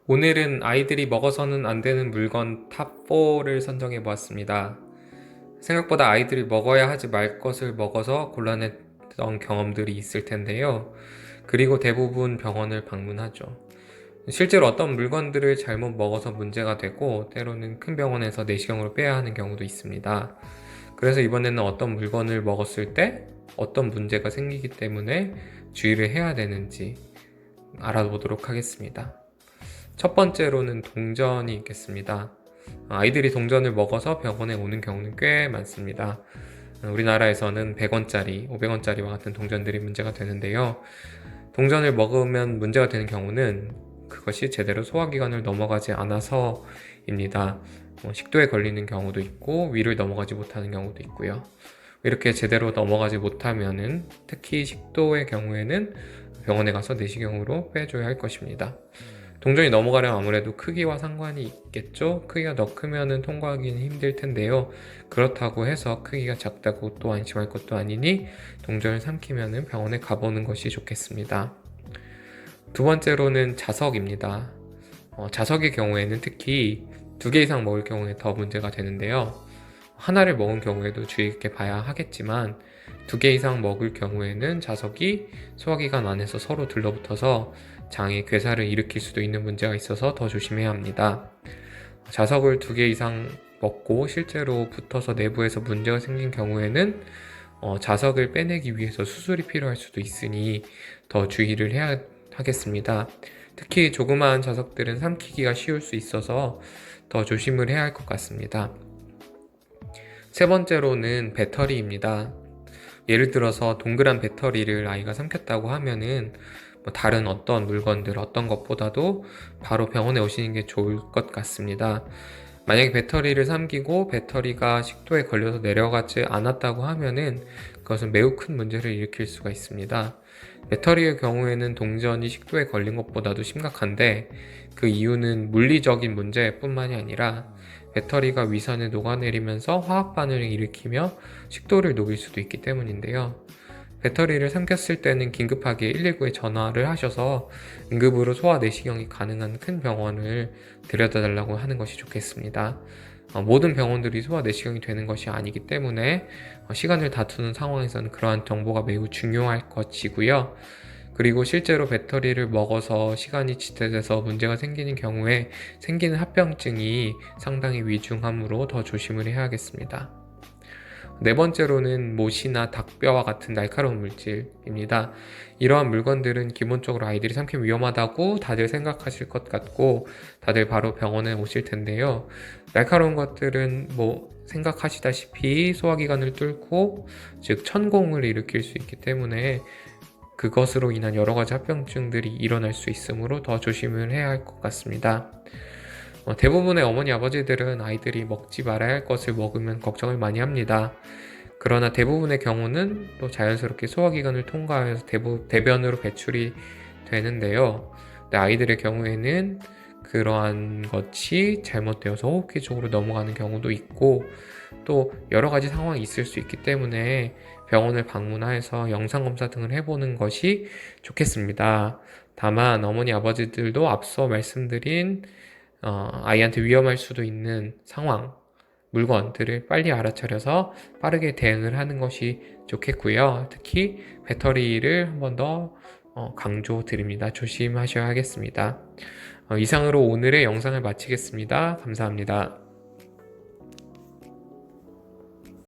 오늘은 아이들이 먹어서는 안 되는 물건 탑4를 선정해 보았습니다. 생각보다 아이들이 먹어야 하지 말 것을 먹어서 곤란했던 경험들이 있을 텐데요. 그리고 대부분 병원을 방문하죠. 실제로 어떤 물건들을 잘못 먹어서 문제가 되고 때로는 큰 병원에서 내시경으로 빼야 하는 경우도 있습니다. 그래서 이번에는 어떤 물건을 먹었을 때 어떤 문제가 생기기 때문에 주의를 해야 되는지 알아보도록 하겠습니다. 첫 번째로는 동전이 있겠습니다. 아이들이 동전을 먹어서 병원에 오는 경우는 꽤 많습니다. 우리나라에서는 100원짜리, 500원짜리와 같은 동전들이 문제가 되는데요. 동전을 먹으면 문제가 되는 경우는 그것이 제대로 소화기관을 넘어가지 않아서입니다. 식도에 걸리는 경우도 있고 위를 넘어가지 못하는 경우도 있고요. 이렇게 제대로 넘어가지 못하면은 특히 식도의 경우에는 병원에 가서 내시경으로 빼줘야 할 것입니다. 동전이 넘어가려면 아무래도 크기와 상관이 있겠죠? 크기가 더 크면은 통과하기는 힘들 텐데요. 그렇다고 해서 크기가 작다고 또 안심할 것도 아니니 동전을 삼키면은 병원에 가보는 것이 좋겠습니다. 두 번째로는 자석입니다. 자석의 경우에는 특히 2개 이상 먹을 경우에 더 문제가 되는데요. 하나를 먹은 경우에도 주의 깊게 봐야 하겠지만 2개 이상 먹을 경우에는 자석이 소화기관 안에서 서로 들러붙어서 장에 괴사를 일으킬 수도 있는 문제가 있어서 더 조심해야 합니다. 자석을 2개 이상 먹고 실제로 붙어서 내부에서 문제가 생긴 경우에는 자석을 빼내기 위해서 수술이 필요할 수도 있으니 더 주의를 해야 하겠습니다. 특히 조그마한 자석들은 삼키기가 쉬울 수 있어서 더 조심을 해야 할 것 같습니다. 세 번째로는 배터리입니다. 예를 들어서 동그란 배터리를 아이가 삼켰다고 하면은 다른 어떤 물건들, 어떤 것보다도 바로 병원에 오시는 게 좋을 것 같습니다. 만약에 배터리를 삼키고 배터리가 식도에 걸려서 내려가지 않았다고 하면은 그것은 매우 큰 문제를 일으킬 수가 있습니다. 배터리의 경우에는 동전이 식도에 걸린 것보다도 심각한데 그 이유는 물리적인 문제뿐만이 아니라 배터리가 위산에 녹아내리면서 화학 반응을 일으키며 식도를 녹일 수도 있기 때문인데요. 배터리를 삼켰을 때는 긴급하게 119에 전화를 하셔서 응급으로 소화 내시경이 가능한 큰 병원을 들여다 달라고 하는 것이 좋겠습니다. 모든 병원들이 소화 내시경이 되는 것이 아니기 때문에 시간을 다투는 상황에서는 그러한 정보가 매우 중요할 것이고요. 그리고 실제로 배터리를 먹어서 시간이 지체돼서 문제가 생기는 경우에 생기는 합병증이 상당히 위중하므로 더 조심을 해야겠습니다. 네 번째로는 못이나 닭뼈와 같은 날카로운 물질입니다. 이러한 물건들은 기본적으로 아이들이 삼키면 위험하다고 다들 생각하실 것 같고 다들 바로 병원에 오실 텐데요. 날카로운 것들은 생각하시다시피 소화기관을 뚫고 즉 천공을 일으킬 수 있기 때문에 그것으로 인한 여러 가지 합병증들이 일어날 수 있으므로 더 조심을 해야 할 것 같습니다. 대부분의 어머니 아버지들은 아이들이 먹지 말아야 할 것을 먹으면 걱정을 많이 합니다. 그러나 대부분의 경우는 또 자연스럽게 소화기관을 통과해서 대변으로 배출이 되는데요. 아이들의 경우에는 그러한 것이 잘못되어서 호흡기 쪽으로 넘어가는 경우도 있고 또 여러 가지 상황이 있을 수 있기 때문에 병원을 방문해서 영상검사 등을 해보는 것이 좋겠습니다. 다만 어머니 아버지들도 앞서 말씀드린 아이한테 위험할 수도 있는 상황, 물건들을 빨리 알아차려서 빠르게 대응을 하는 것이 좋겠고요. 특히 배터리를 한 번 더 강조드립니다. 조심하셔야 하겠습니다. 이상으로 오늘의 영상을 마치겠습니다. 감사합니다.